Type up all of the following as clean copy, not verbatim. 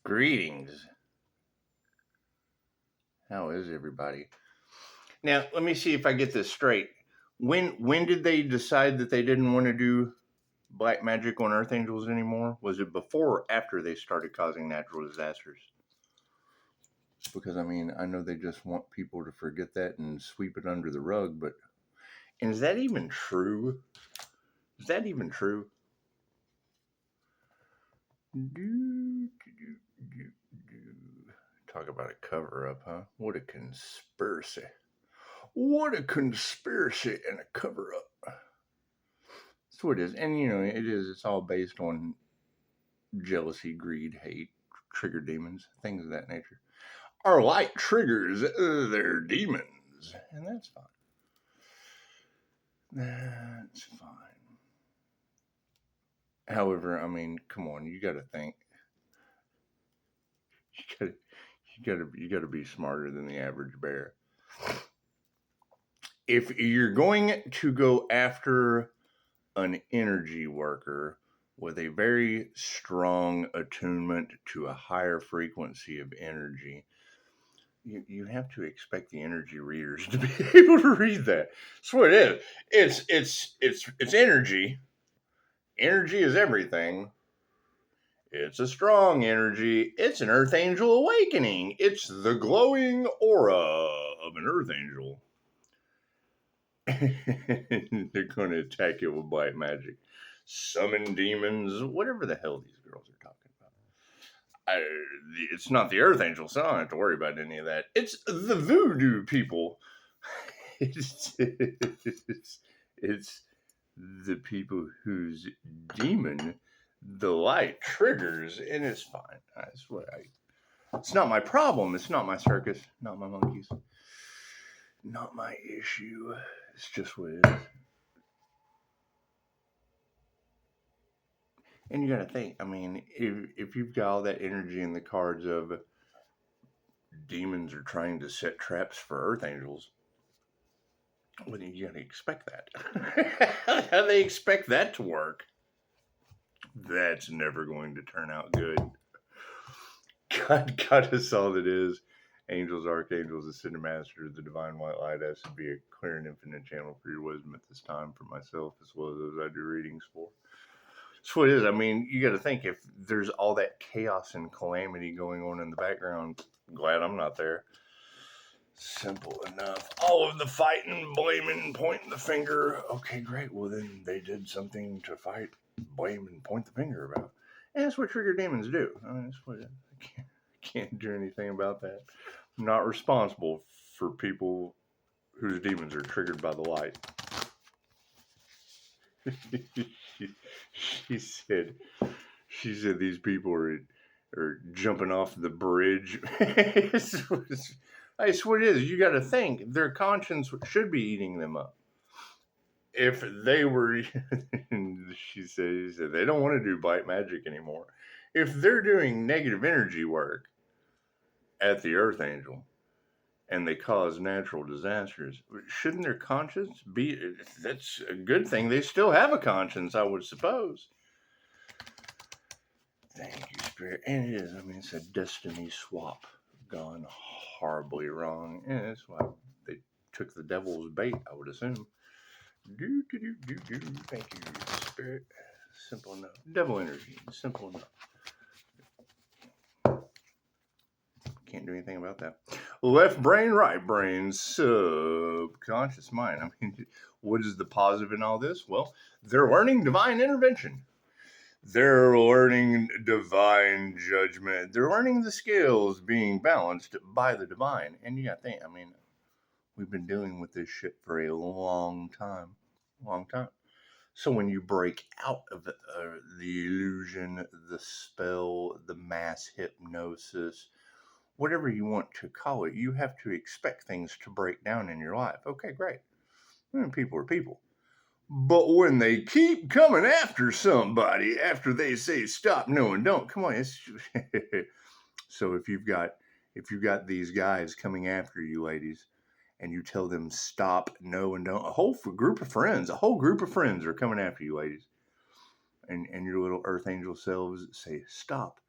Greetings. How is everybody? Now, let me see if I get this straight. When did they decide that they didn't want to do black magic on Earth Angels anymore? Was it before or after they started causing natural disasters? Because I mean, I know they just want people to forget that and sweep it under the rug, but and is that even true? Is that even true? Talk about a cover up, huh? What a conspiracy. What a conspiracy and a cover up. That's what it is. And, it's all based on jealousy, greed, hate, trigger demons, things of that nature. Our light triggers their demons. And that's fine. That's fine. However, I mean, come on, you got to think. You got to be smarter than the average bear. If you're going to go after an energy worker with a very strong attunement to a higher frequency of energy, you have to expect the energy readers to be able to read that. That's what it is. It's energy. Energy is everything. It's a strong energy. It's an Earth Angel awakening. It's the glowing aura of an Earth Angel. They're going to attack it with black magic. Summon demons, whatever the hell these girls are talking about. It's not the Earth Angel, so I don't have to worry about any of that. It's the voodoo people. It's the people whose demon the light triggers, and it's fine. That's what it's not my problem. It's not my circus. Not my monkeys. Not my issue. It's just what it is. And you got to think, I mean, if you've got all that energy in the cards of demons are trying to set traps for Earth Angels, well, then you got to expect that. How do they expect that to work? That's never going to turn out good. God is all it is. Angels, archangels, ascended masters, the divine white light has to be a clear and infinite channel for your wisdom at this time for myself as well as those I do readings for. That's what it is. I mean, you got to think if there's all that chaos and calamity going on in the background, glad I'm not there. Simple enough. All of the fighting, blaming, pointing the finger. Okay, great. Well, then they did something to fight, blame, and point the finger about. And that's what trigger demons do. I mean, that's what it is. I can't do anything about that. I'm not responsible for people whose demons are triggered by the light. she said these people are jumping off the bridge. That's what it is. You got to think their conscience should be eating them up. If they were, she said they don't want to do black magic anymore. If they're doing negative energy work at the Earth Angel and they cause natural disasters, shouldn't their conscience be? That's a good thing. They still have a conscience, I would suppose. Thank you, Spirit. And it is. I mean, it's a destiny swap gone horribly wrong. And that's why they took the devil's bait, I would assume. Thank you, Spirit. Simple enough. Devil energy. Simple enough. Can't do anything about that. Left brain, right brain, subconscious mind. I mean, what is the positive in all this? Well, they're learning divine intervention. They're learning divine judgment. They're learning the skills being balanced by the divine. And you got to think, I mean, we've been dealing with this shit for a long time. Long time. So when you break out of the illusion, the spell, the mass hypnosis, whatever you want to call it, you have to expect things to break down in your life. Okay, great. People are people. But when they keep coming after somebody after they say stop, no, and don't, come on. So if you've got these guys coming after you, ladies, and you tell them stop, no, and don't, a whole group of friends are coming after you, ladies, and your little Earth Angel selves say stop,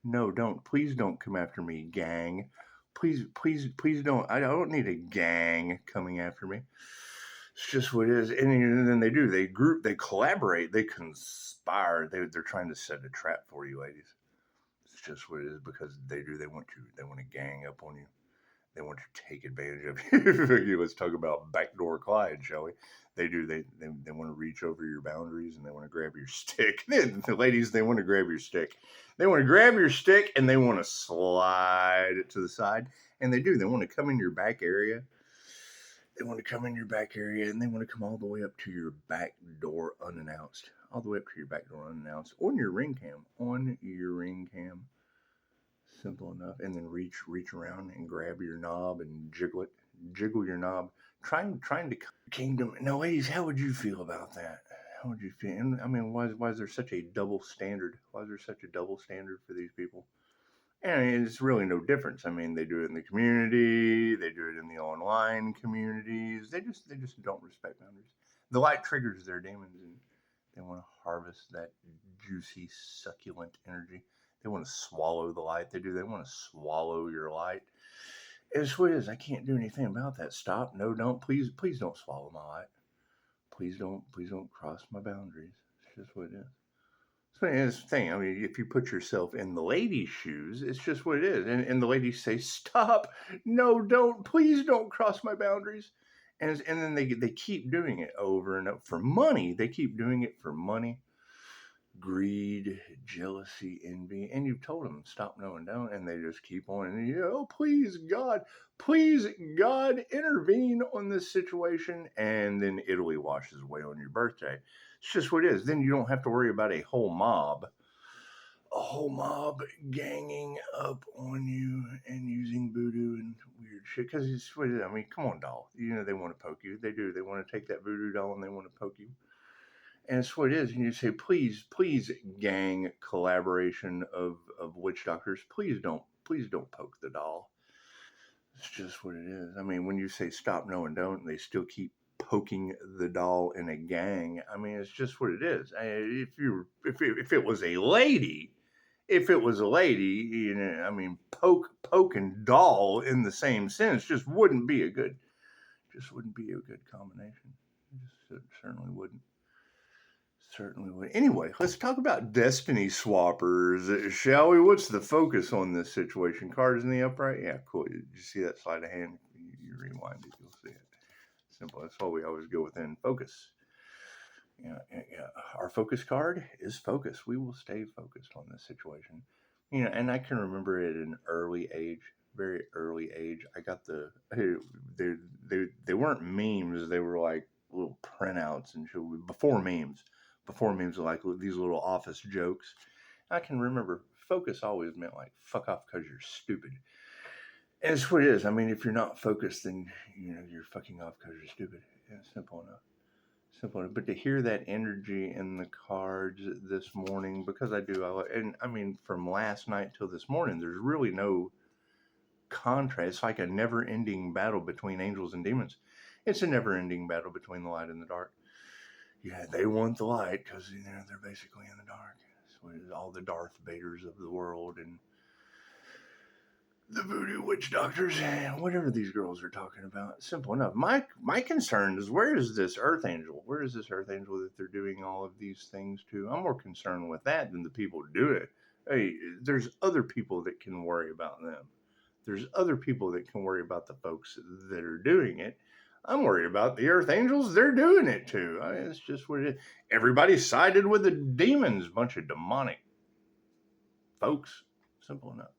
No, don't. Please don't come after me, gang. Please don't. I don't need a gang coming after me. It's just what it is. And then they do. They group, they collaborate, they conspire. They're trying to set a trap for you, ladies. It's just what it is because they do. They want to gang up on you. They want to take advantage of you. Let's talk about backdoor Clyde, shall we? They do. They want to reach over your boundaries and they want to grab your stick. The ladies, they want to grab your stick. They want to grab your stick and they want to slide it to the side. And they do. They want to come in your back area. They want to come in your back area and they want to come all the way up to your back door unannounced. All the way up to your back door unannounced. On your ring cam. On your ring cam. Simple enough. And then reach around and grab your knob and jiggle it. Jiggle your knob. Trying to kingdom. Now, ladies, how would you feel about that? How would you feel? And, I mean, why is there such a double standard? Why is there such a double standard for these people? And it's really no difference. I mean, they do it in the community. They do it in the online communities. They just don't respect boundaries. The light triggers their demons, and they want to harvest that juicy, succulent energy. They want to swallow the light. They do. They want to swallow your light. It's what it is. I can't do anything about that. Stop. No, don't. Please don't swallow my light. Please don't cross my boundaries. It's just what it is. So it's the thing. I mean, if you put yourself in the lady's shoes, it's just what it is. And the ladies say, "Stop! No, don't! Please don't cross my boundaries." And then they keep doing it over and over for money. They keep doing it for money, greed, jealousy, envy. And you've told them stop, no, and don't, and they just keep on. And please God, intervene on this situation. And then Italy washes away on your birthday. It's just what it is. Then you don't have to worry about a whole mob ganging up on you and using voodoo and weird shit. Because it's what it is. I mean, come on, doll. They want to poke you. They do. They want to take that voodoo doll and they want to poke you. And it's what it is. And you say, please, gang collaboration of witch doctors, please don't poke the doll. It's just what it is. I mean, when you say stop, no, and don't, and they still keep poking the doll in a gang. I mean, it's just what it is. If it was a lady, I mean, poke and doll in the same sentence just wouldn't be a good combination. It certainly wouldn't. Certainly would. Anyway, let's talk about destiny swappers, shall we? What's the focus on this situation? Cards in the upright? Yeah, cool. Did you see that sleight of hand? You rewind it, you'll see it. Simple. That's why we always go within focus. Yeah. Our focus card is focus. We will stay focused on this situation. And I can remember at an early age, very early age, I got they weren't memes. They were like little printouts and shit. Before memes were like these little office jokes. I can remember focus always meant like fuck off because you're stupid. And it's what it is. I mean, if you're not focused, then you're fucking off because you're stupid. Yeah, simple enough. But to hear that energy in the cards this morning, because I mean, from last night till this morning, there's really no contrast. It's like a never-ending battle between angels and demons. It's a never-ending battle between the light and the dark. Yeah, they want the light because they're basically in the dark. So all the Darth Vaders of the world and the voodoo witch doctors, whatever these girls are talking about. Simple enough. My concern is where is this earth angel? Where is this earth angel that they're doing all of these things to? I'm more concerned with that than the people who do it. Hey, there's other people that can worry about them. There's other people that can worry about the folks that are doing it. I'm worried about the earth angels. They're doing it too. I mean, it's just what it is. Everybody sided with the demons. Bunch of demonic folks. Simple enough.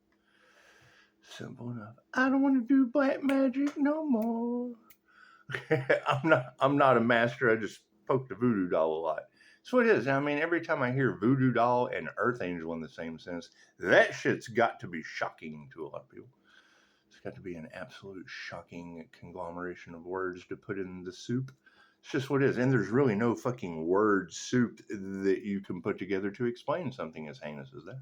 I don't want to do black magic no more. I'm not a master. I just poke the voodoo doll a lot. That's what it is. I mean, every time I hear voodoo doll and earth angel in the same sentence, that shit's got to be shocking to a lot of people. It's got to be an absolute shocking conglomeration of words to put in the soup. It's just what it is. And there's really no fucking word soup that you can put together to explain something as heinous as that.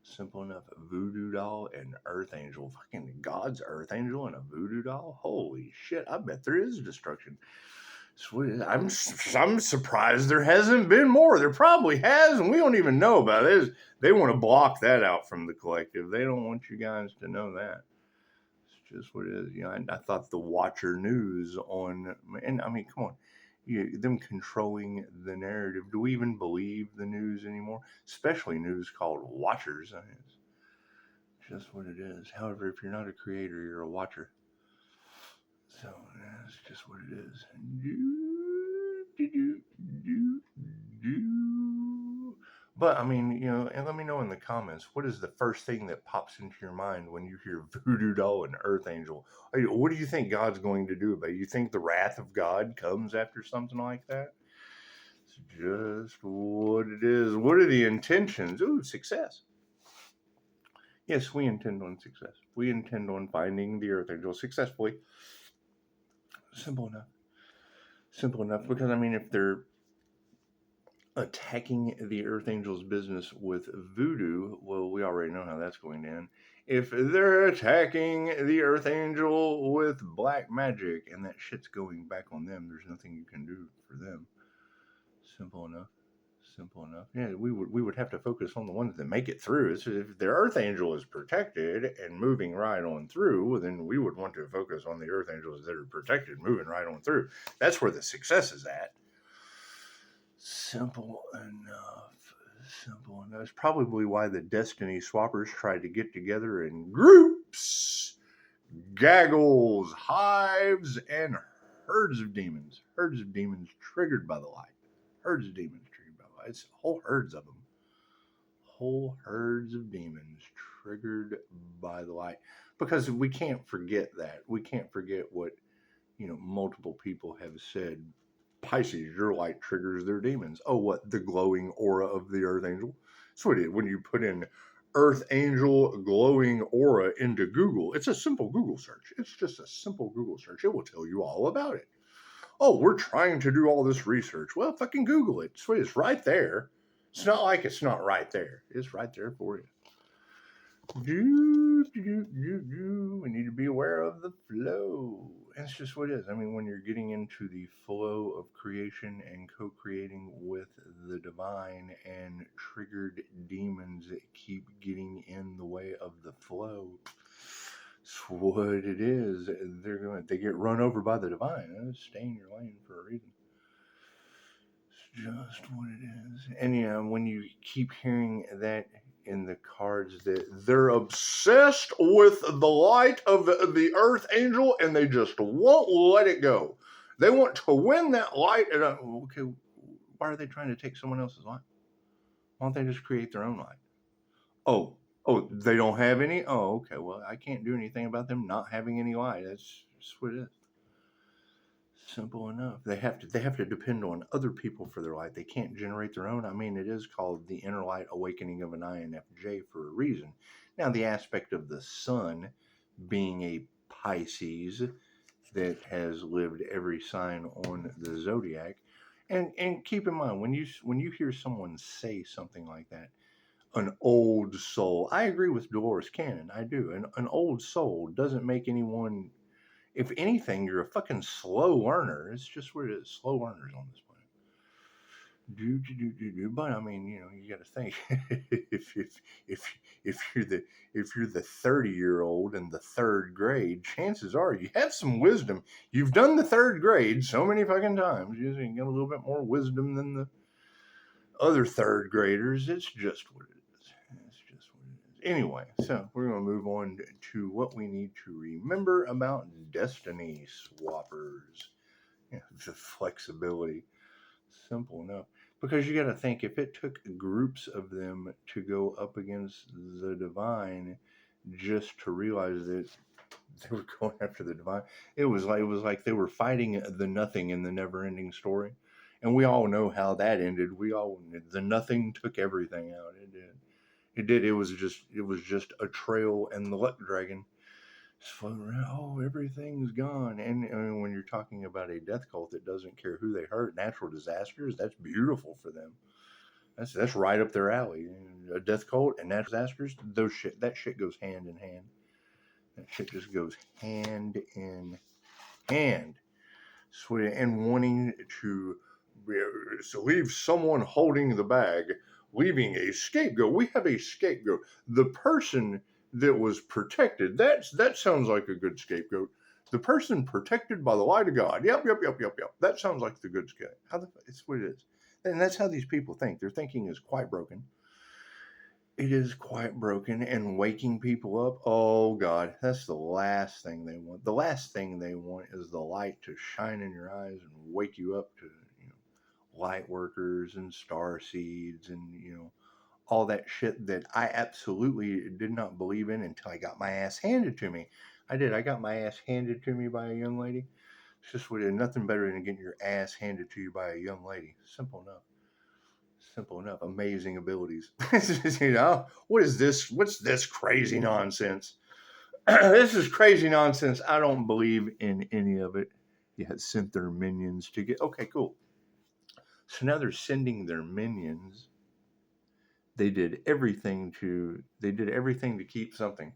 Simple enough. Voodoo doll and earth angel. Fucking God's earth angel and a voodoo doll? Holy shit. I bet there is destruction. I'm surprised there hasn't been more. There probably has, and we don't even know about it. They want to block that out from the collective. They don't want you guys to know that. It's just what it is. You know, I thought the Watcher News on, and I mean, come on, them controlling the narrative. Do we even believe the news anymore? Especially news called Watchers. I mean, it's just what it is. However, if you're not a creator, you're a watcher. So that's just what it is. But I mean, you know, and let me know in the comments, what is the first thing that pops into your mind when you hear voodoo doll and earth angel? What do you think God's going to do about it? You think the wrath of God comes after something like that? It's just what it is. What are the intentions? Ooh, success. Yes, we intend on success. We intend on finding the earth angel successfully. Simple enough. Simple enough, because I mean, if they're attacking the Earth Angel's business with voodoo, well, we already know how that's going to end. If they're attacking the Earth Angel with black magic and that shit's going back on them, there's nothing you can do for them. Simple enough. Simple enough. Yeah, we would have to focus on the ones that make it through. So if the Earth Angel is protected and moving right on through, then we would want to focus on the Earth Angels that are protected, moving right on through. That's where the success is at. Simple enough. Simple enough. That's probably why the Destiny Swappers tried to get together in groups, gaggles, hives, and herds of demons. Herds of demons triggered by the light. Herds of demons triggered by the light. It's whole herds of them. Whole herds of demons triggered by the light. Because we can't forget that. We can't forget what, multiple people have said. Pisces, your light triggers their demons. Oh, what? The glowing aura of the Earth Angel? So it is. When you put in Earth Angel glowing aura into Google, it's a simple Google search. It's just a simple Google search. It will tell you all about it. Oh, we're trying to do all this research. Well, fucking Google it. So it's right there. It's not like it's not right there. It's right there for you. We need to be aware of the flow. That's just what it is. I mean, when you're getting into the flow of creation and co-creating with the divine, and triggered demons that keep getting in the way of the flow, it's what it is. They get run over by the divine. Stay in your lane for a reason. It's just what it is. And when you keep hearing that in the cards, that they're obsessed with the light of the Earth Angel and they just won't let it go. They want to win that light. And okay, why are they trying to take someone else's light? Why don't they just create their own light? Oh, they don't have any? Oh, okay. Well, I can't do anything about them not having any light. That's just what it is. Simple enough. They have to depend on other people for their light. They can't generate their own. I mean, it is called the inner light awakening of an INFJ for a reason. Now, the aspect of the sun being a Pisces that has lived every sign on the zodiac, and keep in mind when you hear someone say something like that, an old soul. I agree with Dolores Cannon. I do. An old soul doesn't make anyone. If anything, you're a fucking slow learner. It's just what it is. Slow learners on this planet. But I mean, you got to think. if you're the 30-year-old in the third grade, chances are you have some wisdom. You've done the third grade so many fucking times. You got a little bit more wisdom than the other third graders. It's just what it is. Anyway, so we're going to move on to what we need to remember about Destiny Swappers. The flexibility. Simple enough. Because you got to think, if it took groups of them to go up against the divine just to realize that they were going after the divine, it was like they were fighting the nothing in the never-ending story. And we all know how that ended. The nothing took everything out. It did. It was just a trail and the luck dragon floating around. Oh, everything's gone. And when you're talking about a death cult that doesn't care who they hurt, natural disasters, that's beautiful for them. That's right up their alley. A death cult and natural disasters, that shit goes hand in hand. That shit just goes hand in hand. Sweet. And wanting to leave someone holding the bag leaving a scapegoat. We have a scapegoat. The person that was protected. That sounds like a good scapegoat. The person protected by the light of God. Yep. That sounds like the good scapegoat. It's what it is. And that's how these people think. Their thinking is quite broken. It is quite broken, and waking people up. Oh God, that's the last thing they want. The last thing they want is the light to shine in your eyes and wake you up to, light workers and star seeds and, all that shit that I absolutely did not believe in until I got my ass handed to me. I did. I got my ass handed to me by a young lady. It's just nothing better than getting your ass handed to you by a young lady. Simple enough. Simple enough. Amazing abilities. What is this? What's this crazy nonsense? This is crazy nonsense. I don't believe in any of it. Yeah, sent their minions to get. Okay, cool. So now they're sending their minions. They did everything to keep something.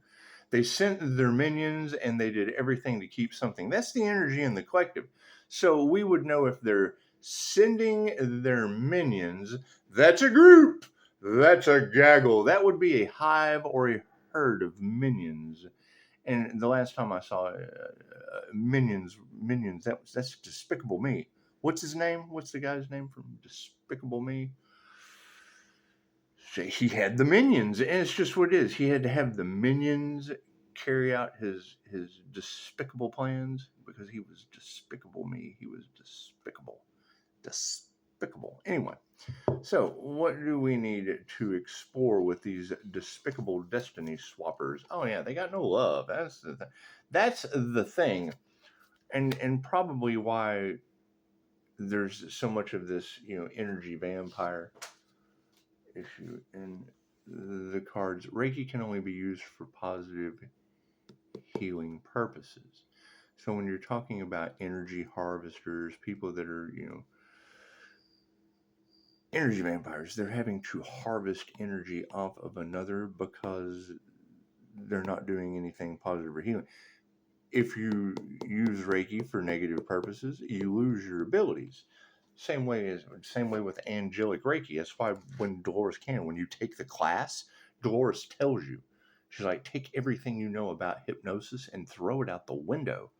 They sent their minions and they did everything to keep something. That's the energy in the collective. So we would know if they're sending their minions, that's a group, that's a gaggle. That would be a hive or a herd of minions. And the last time I saw minions, that's Despicable Me. What's his name? What's the guy's name from Despicable Me? He had the minions, and it's just what it is. He had to have the minions carry out his despicable plans because he was Despicable Me. He was despicable. Anyway, so what do we need to explore with these despicable destiny swappers? Oh yeah, they got no love. That's the thing, and probably why there's so much of this energy vampire issue in the cards. Reiki can only be used for positive healing purposes. So when you're talking about energy harvesters, people that are, energy vampires, they're having to harvest energy off of another because they're not doing anything positive or healing. If you use Reiki for negative purposes, you lose your abilities. Same way with angelic Reiki. That's why when you take the class, Dolores tells you, she's like, take everything you know about hypnosis and throw it out the window.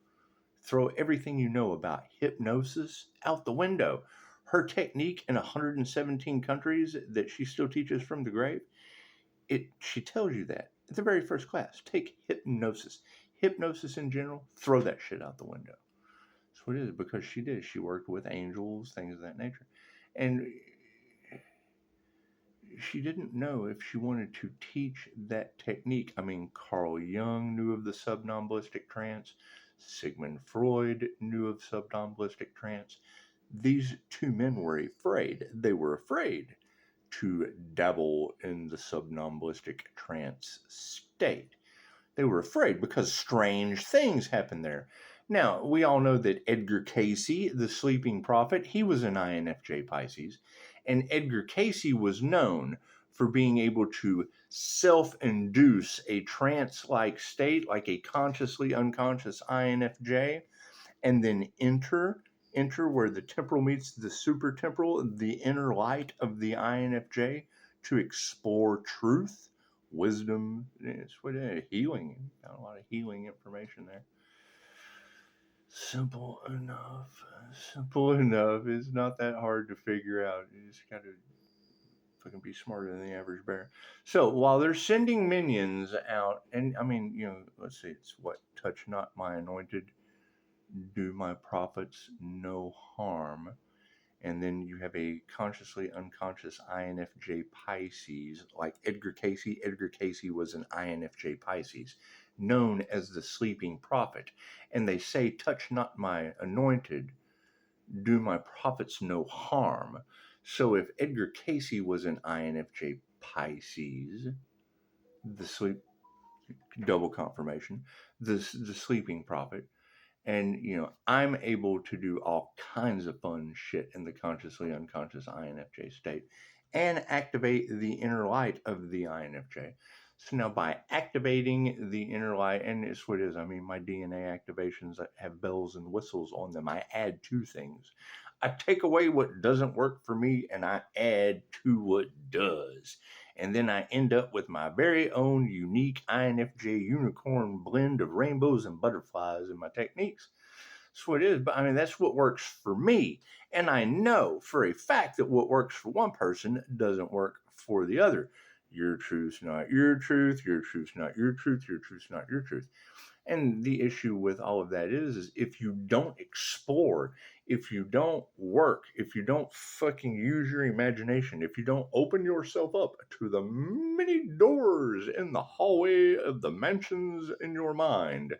Throw everything you know about hypnosis out the window. Her technique in 117 countries that she still teaches from the grave, she tells you that at the very first class. Take hypnosis. Hypnosis in general, throw that shit out the window. That's what it is, because she did. She worked with angels, things of that nature. And she didn't know if she wanted to teach that technique. I mean, Carl Jung knew of the subnomballistic trance. Sigmund Freud knew of subnomballistic trance. These two men were afraid. They were afraid to dabble in the subnomballistic trance state. They were afraid because strange things happened there. Now, we all know that Edgar Cayce, the sleeping prophet, he was an INFJ Pisces. And Edgar Cayce was known for being able to self-induce a trance-like state, like a consciously unconscious INFJ, and then enter where the temporal meets the super temporal, the inner light of the INFJ, to explore truth, wisdom. It's what healing. Got a lot of healing information there. Simple enough. It's not that hard to figure out. You just got to fucking be smarter than the average bear. So while they're sending minions out, and I mean, let's see, it's what, touch not my anointed, do my prophets no harm. And then you have a consciously unconscious INFJ Pisces, like Edgar Cayce. Edgar Cayce was an INFJ Pisces, known as the sleeping prophet. And they say, touch not my anointed, do my prophets no harm. So if Edgar Cayce was an INFJ Pisces, the double confirmation, the sleeping prophet, and I'm able to do all kinds of fun shit in the consciously unconscious INFJ state and activate the inner light of the INFJ. So now by activating the inner light, and it's what it is, I mean, my DNA activations have bells and whistles on them. I add two things. I take away what doesn't work for me and I add to what does. And then I end up with my very own unique INFJ unicorn blend of rainbows and butterflies in my techniques. That's what it is. But I mean, that's what works for me. And I know for a fact that what works for one person doesn't work for the other. Your truth's not your truth. Your truth's not your truth. Your truth's not your truth. And the issue with all of that is if you don't explore, if you don't work, if you don't fucking use your imagination, if you don't open yourself up to the many doors in the hallway of the mansions in your mind,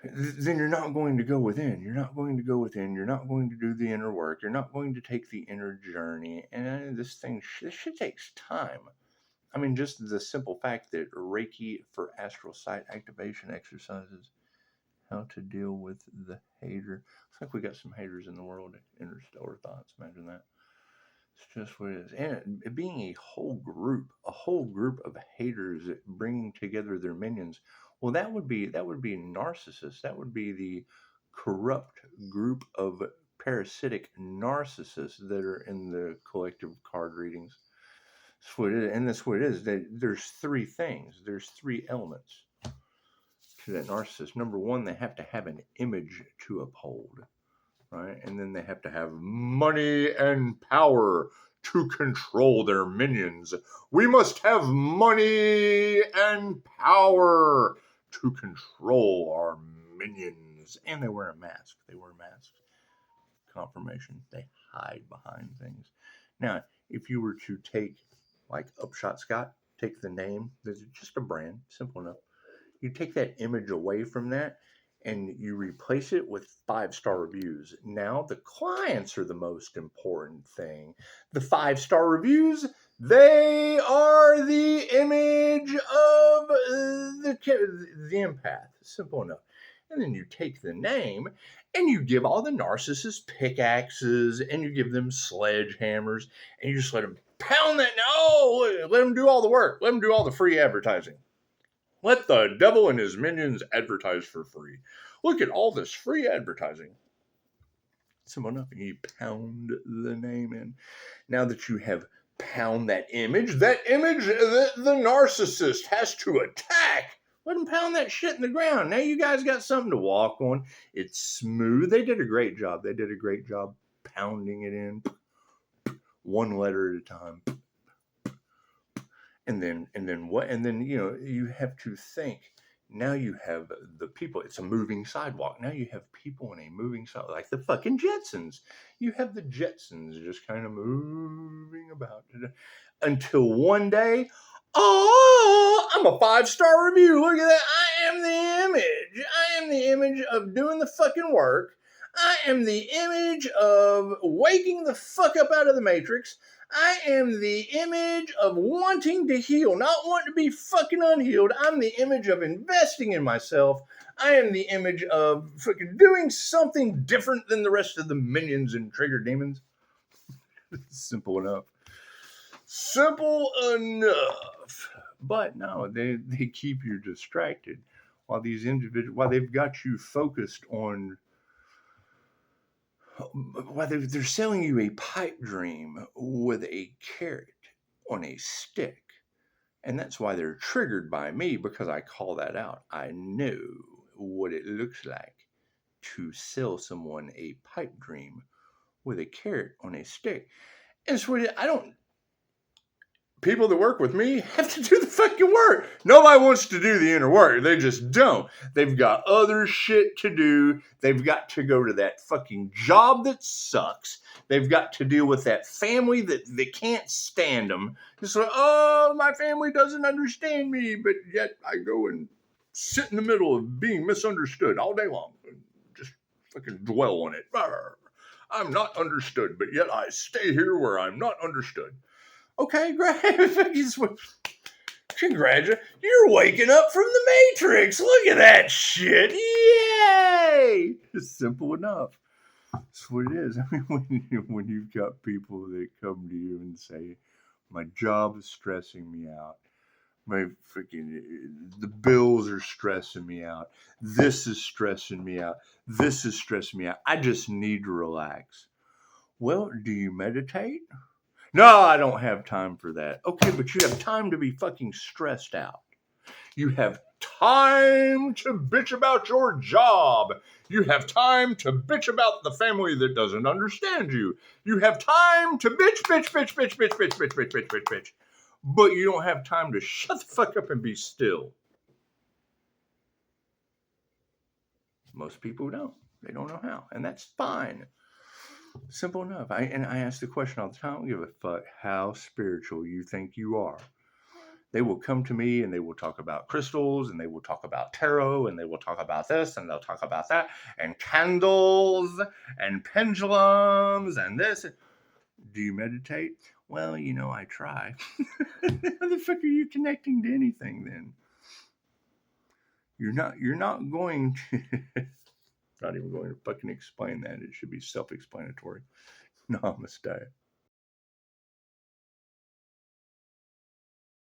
then you're not going to go within. You're not going to go within. You're not going to do the inner work. You're not going to take the inner journey. And this shit takes time. I mean, just the simple fact that Reiki for astral sight activation exercises, how to deal with the hater. Looks like we got some haters in the world. Interstellar thoughts. Imagine that. It's just what it is. And it being a whole group of haters bringing together their minions. Well, that would be narcissists. That would be the corrupt group of parasitic narcissists that are in the collective card readings. That's what it is. And that's what it is. There's three things. There's three elements to that narcissist. Number one, they have to have an image to uphold, right? And then they have to have money and power to control their minions. We must have money and power to control our minions. And they wear a mask. Confirmation. They hide behind things. Now, if you were to take, like Upshotscott, take the name, there's just a brand, simple enough. You take that image away from that and you replace it with 5-star reviews. Now the clients are the most important thing. The 5-star reviews, they are the image of the empath. Simple enough. And then you take the name and you give all the narcissists pickaxes and you give them sledgehammers and you just let them pound that. No, let them do all the work. Let them do all the free advertising. Let the devil and his minions advertise for free. Look at all this free advertising. Simple enough. And you pound the name in. Now that you have pound that image that the narcissist has to attack. Let them pound that shit in the ground. Now you guys got something to walk on. It's smooth. They did a great job. Pounding it in. One letter at a time. And then you have to think. Now you have the people. It's a moving sidewalk. Now you have people in a moving sidewalk, like the fucking Jetsons. You have the Jetsons just kind of moving about until one day, oh, I'm a 5-star review. Look at that. I am the image of doing the fucking work. I am the image of waking the fuck up out of the Matrix. I am the image of wanting to heal, not wanting to be fucking unhealed. I'm the image of investing in myself. I am the image of fucking doing something different than the rest of the minions and trigger demons. Simple enough. But no, they keep you distracted while they've got you focused on. Well, they're selling you a pipe dream with a carrot on a stick. And that's why they're triggered by me, because I call that out. I know what it looks like to sell someone a pipe dream with a carrot on a stick. And so people that work with me have to do the fucking work. Nobody wants to do the inner work. They just don't. They've got other shit to do. They've got to go to that fucking job that sucks. They've got to deal with that family that they can't stand them. It's like, oh, my family doesn't understand me, but yet I go and sit in the middle of being misunderstood all day long. Just fucking dwell on it. I'm not understood, but yet I stay here where I'm not understood. Okay, great. Congratulations. You're waking up from the Matrix. Look at that shit. Yay! It's simple enough. That's what it is. I mean, when you've got people that come to you and say, my job is stressing me out. My freaking, the bills are stressing me out. This is stressing me out. This is stressing me out. I just need to relax. Well, do you meditate? No, I don't have time for that. Okay, but you have time to be fucking stressed out. You have time to bitch about your job. You have time to bitch about the family that doesn't understand you. You have time to bitch, bitch, bitch, bitch, bitch, bitch, bitch, bitch, bitch, bitch, bitch. But you don't have time to shut the fuck up and be still. Most people don't. They don't know how. And that's fine. Simple enough. I ask the question all the time. I don't give a fuck how spiritual you think you are. They will come to me and they will talk about crystals and they will talk about tarot and they will talk about this and they'll talk about that and candles and pendulums and this. Do you meditate? Well, I try. How the fuck are you connecting to anything then? You're not going to not even going to fucking explain that. It should be self-explanatory. Namaste.